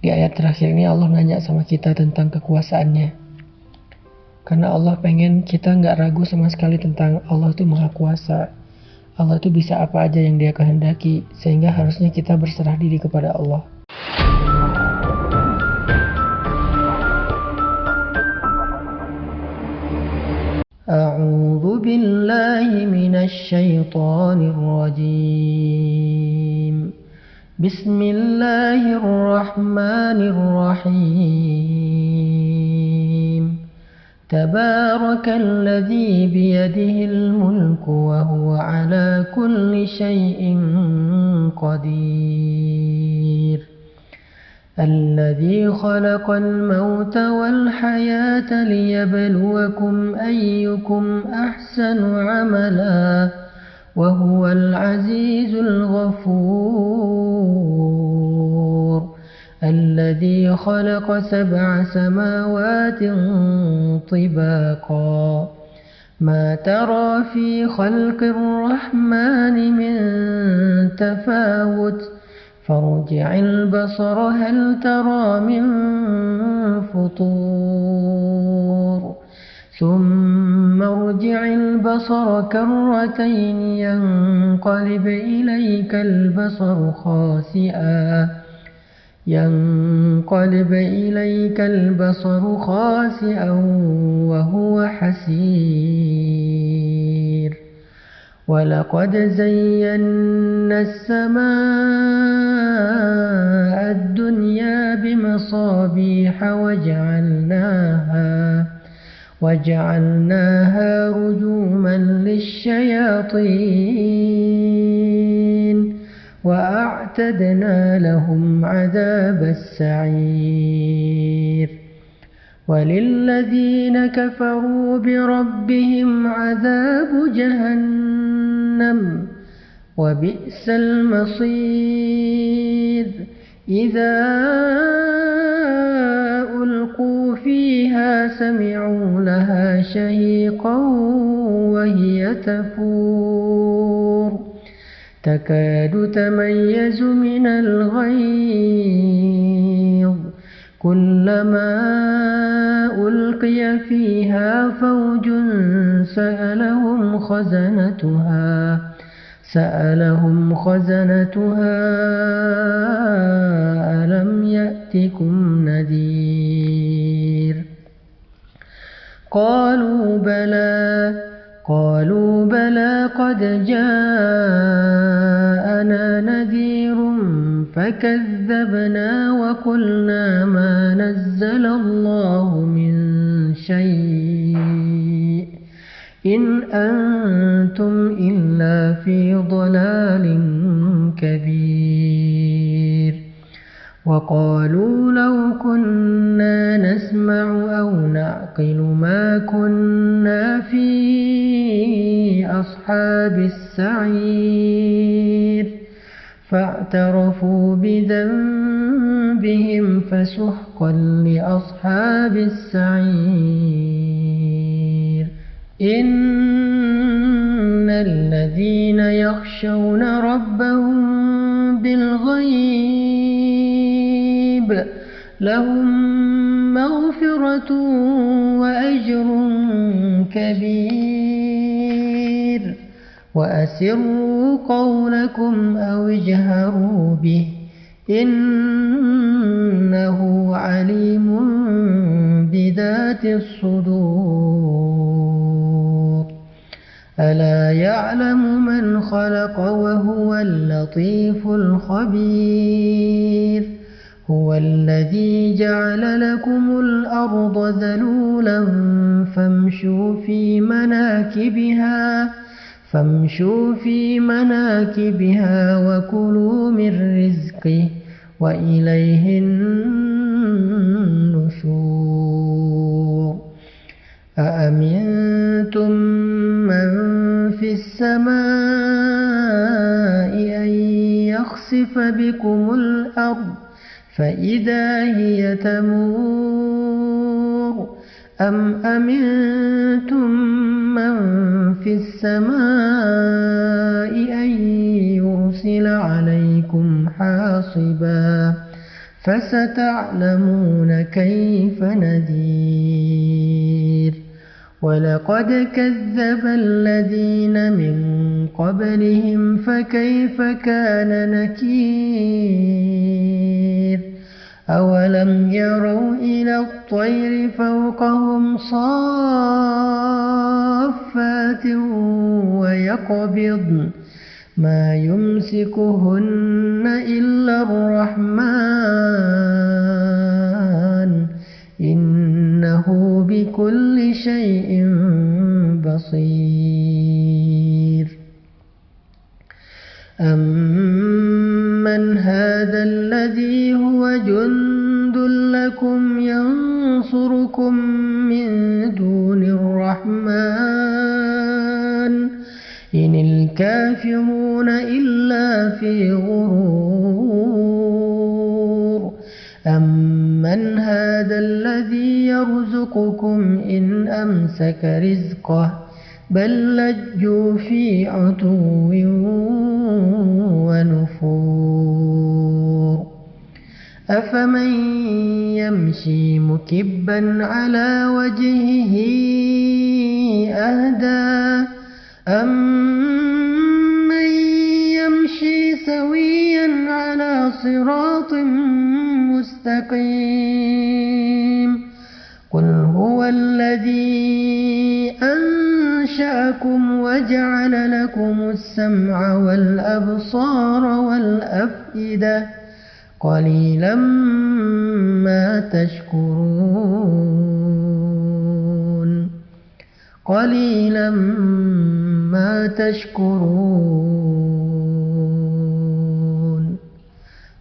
Di ayat terakhir ini Allah nanya sama kita tentang kekuasaannya. Karena Allah pengen kita nggak ragu sama sekali tentang Allah itu maha kuasa. Allah itu bisa apa aja yang dia kehendaki, sehingga harusnya kita berserah diri kepada Allah. A'udzu billahi minasy syaithanir rajim. Bismillahirrahmanirrahim. Tabarakalladzi biyadihil mulku wa huwa ala kulli syai'in qadir. Alladzi khalaqal mauta wal hayata liyabluwakum ayyukum ahsanu amala wa huwal azizul ghafur. الذي خلق 7 سماوات طباقا ما ترى في خلق الرحمن من تفاوت فارجع البصر هل ترى من فطور ثم ارجع البصر كرتين ينقلب إليك البصر خاسئا وهو حسير ولقد زينا السماء الدنيا بمصابيح وجعلناها رجوما للشياطين وأعتدنا لهم عذاب السعير وللذين كفروا بربهم عذاب جهنم وبئس المصير إذا ألقوا فيها سمعوا لها شهيقا وهي تفور تكاد تميز من الغيظ كلما ألقي فيها فوج سألهم خزنتها ألم يأتكم نذير قالوا بلى قد جاءنا نذير فكذبنا وقلنا ما نزل الله من شيء إن أنتم إلا في ضلال كبير وقالوا لو كنا نسمع أو نعقل ما كنا في أصحاب السعير فاعترفوا بذنبهم فسحقا لأصحاب السعير إن الذين يخشون ربهم بالغيب لهم مغفرة وأجر كبير وأسروا قولكم أو اجهروا به إنه عليم بذات الصدور ألا يعلم من خلق وهو اللطيف الخبير هو الذي جعل لكم الأرض ذلولا فامشوا في مناكبها وكلوا من رزقه وإليه النشور أأمنتم من في السماء أن يخسف بكم الأرض فإذا هي تمور أم أمنتم من في السماء أن يرسل عليكم حاصبا فستعلمون كيف نذير ولقد كذب الذين من قبلهم فكيف كان نكير أولم يروا إلى الطير فوقهم صافات ويقبضن ما يمسكهن إلا الرحمن إنه بكل شيء بصير أمن هذا الذي هو جند لكم ينصركم من دون الرحمن إن الكافرون إلا في غرور أمن هذا الذي يرزقكم إن أمسك رزقه بل لجوا في عتو ونفور أفمن يمشي مكبا على وجهه أهدى أمن يمشي سويا على صراط مستقيم قل هو الذي أنشأكم وجعل لكم السمع والأبصار والأفئدة قليلا ما تشكرون قليلا ما تشكرون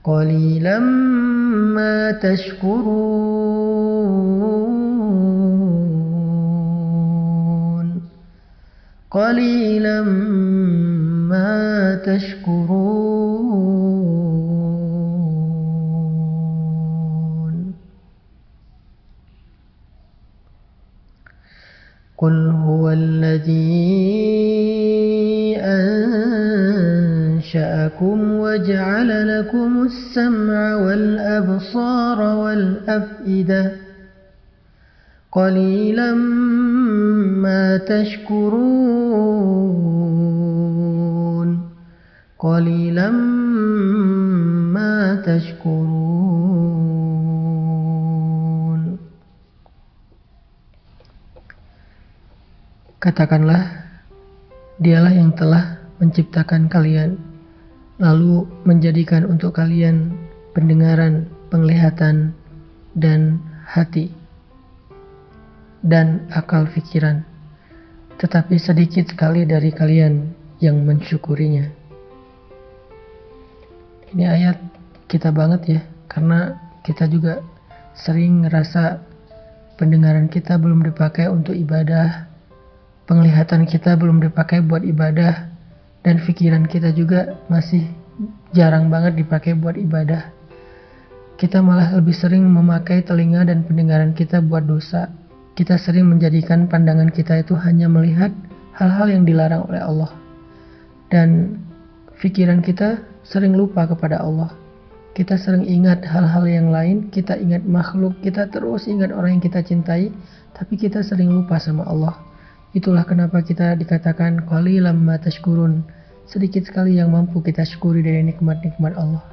قليلا ما تشكرون قليلا ما تشكرون قل هو الذي أنشأكم وجعل لكم السمع والأبصار والأفئدة قليلا ما تشكرون قليلا ما تشكرون. Katakanlah, Dialah yang telah menciptakan kalian, lalu menjadikan untuk kalian pendengaran, penglihatan, dan hati, dan akal fikiran. Tetapi sedikit sekali dari kalian yang mensyukurinya. Ini ayat kita banget ya, karena kita juga sering ngerasa pendengaran kita belum dipakai untuk ibadah, penglihatan kita belum dipakai buat ibadah, dan pikiran kita juga masih jarang banget dipakai buat ibadah. Kita malah lebih sering memakai telinga dan pendengaran kita buat dosa. Kita sering menjadikan pandangan kita itu hanya melihat hal-hal yang dilarang oleh Allah. Dan pikiran kita sering lupa kepada Allah. Kita sering ingat hal-hal yang lain, kita ingat makhluk, kita terus ingat orang yang kita cintai, tapi kita sering lupa sama Allah. Itulah kenapa kita dikatakan qalilan ma tashkurun, sedikit sekali yang mampu kita syukuri dari nikmat-nikmat Allah.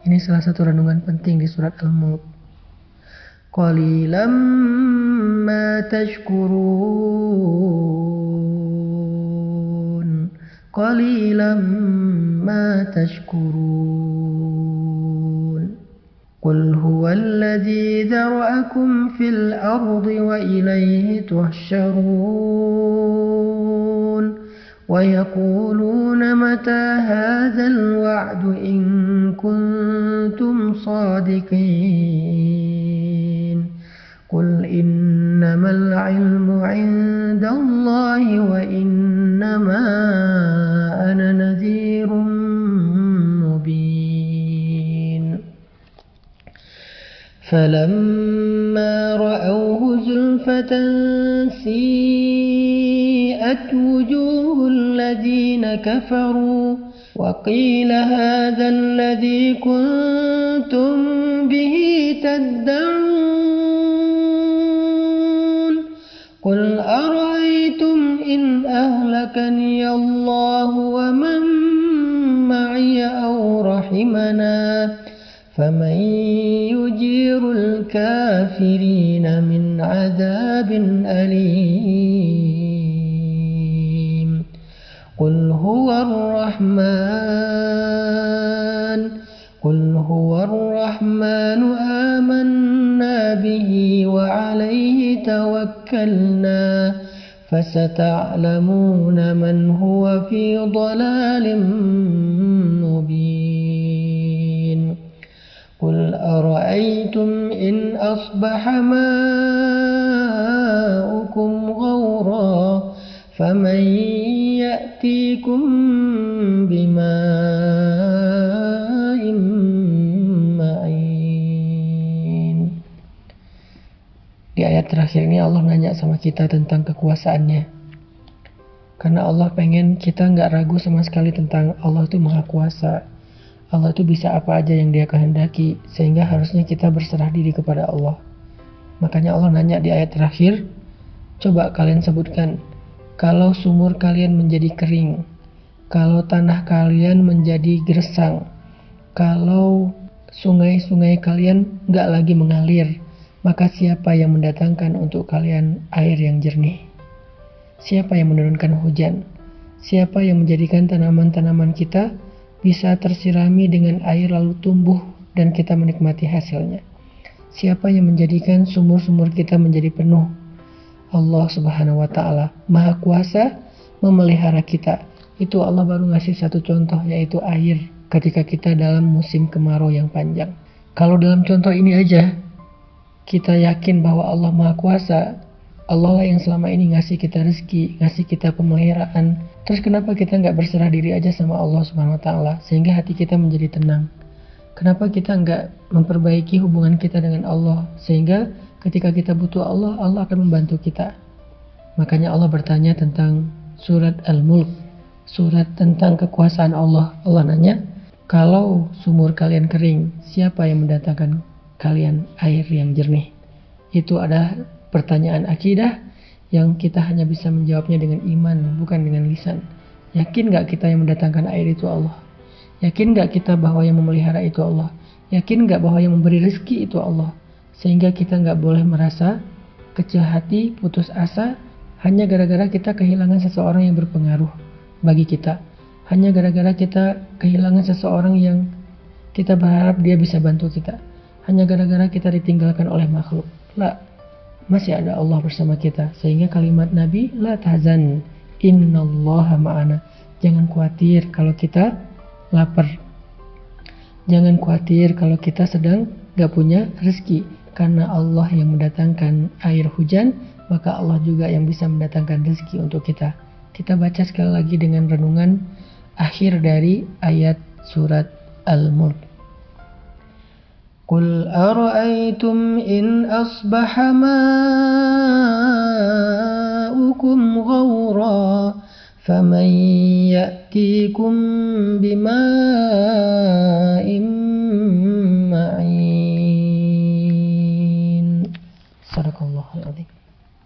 Ini salah satu renungan penting di surat Al-Mulk. Qalilan ma tashkurun, qalilan ma tashkurun. Qul huwallazi dzara'akum fil ardi wa ilayhi tuhsyarun. ويقولون متى هذا الوعد إن كنتم صادقين قل إنما العلم عند الله وإنما أنا نذير مبين فلما رأوه زلفة سيئت وجوه الذين كفروا وقيل هذا الذي كنتم به تدعون قل أرأيتم إن أهلكني الله ومن معي أو رحمنا فمن يجير الكافرين من عذاب أليم قل هو الرحمن آمنا به وعليه توكلنا فستعلمون من هو في ضلال مبين قل أرأيتم إن أصبح ماؤكم غورا فمن يأتيكم بماء معين. Di ayat terakhir ini Allah nanya sama kita tentang kekuasaannya. Karena Allah pengen kita nggak ragu sama sekali tentang Allah itu maha kuasa. Allah itu bisa apa aja yang dia kehendaki. Sehingga harusnya kita berserah diri kepada Allah. Makanya Allah nanya di ayat terakhir, coba kalian sebutkan, kalau sumur kalian menjadi kering, kalau tanah kalian menjadi gersang, kalau sungai-sungai kalian nggak lagi mengalir, maka siapa yang mendatangkan untuk kalian air yang jernih? Siapa yang menurunkan hujan? Siapa yang menjadikan tanaman-tanaman kita bisa tersirami dengan air lalu tumbuh dan kita menikmati hasilnya? Siapa yang menjadikan sumur-sumur kita menjadi penuh? Allah Subhanahu wa Ta'ala Maha Kuasa memelihara kita. Itu Allah baru ngasih satu contoh, yaitu air ketika kita dalam musim kemarau yang panjang. Kalau dalam contoh ini aja kita yakin bahwa Allah Maha Kuasa, Allah lah yang selama ini ngasih kita rezeki, ngasih kita pemeliharaan. Terus kenapa kita nggak berserah diri aja sama Allah Subhanahu Wa Taala sehingga hati kita menjadi tenang? Kenapa kita nggak memperbaiki hubungan kita dengan Allah sehingga ketika kita butuh Allah, Allah akan membantu kita? Makanya Allah bertanya tentang surat Al-Mulk, surat tentang kekuasaan Allah. Allah nanya, kalau sumur kalian kering, siapa yang mendatangkan kalian air yang jernih? Itu ada pertanyaan akidah yang kita hanya bisa menjawabnya dengan iman, bukan dengan lisan. Yakin gak kita yang mendatangkan air itu Allah? Yakin gak kita bahwa yang memelihara itu Allah? Yakin gak bahwa yang memberi rezeki itu Allah? Sehingga kita gak boleh merasa kecil hati, putus asa hanya gara-gara kita kehilangan seseorang yang berpengaruh bagi kita. Hanya gara-gara kita kehilangan seseorang yang kita berharap dia bisa bantu kita. Hanya gara-gara kita ditinggalkan oleh makhluk. La, masih ada Allah bersama kita. Sehingga kalimat Nabi, la tahzan, innallaha ma'ana. Jangan khawatir kalau kita lapar. Jangan khawatir kalau kita sedang gak punya rezeki. Karena Allah yang mendatangkan air hujan, maka Allah juga yang bisa mendatangkan rezeki untuk kita. Kita baca sekali lagi dengan renungan akhir dari ayat surat Al-Mulk. Qul ara'aytum in asbaha ma'ukum ghawra faman ya'tikum bima'in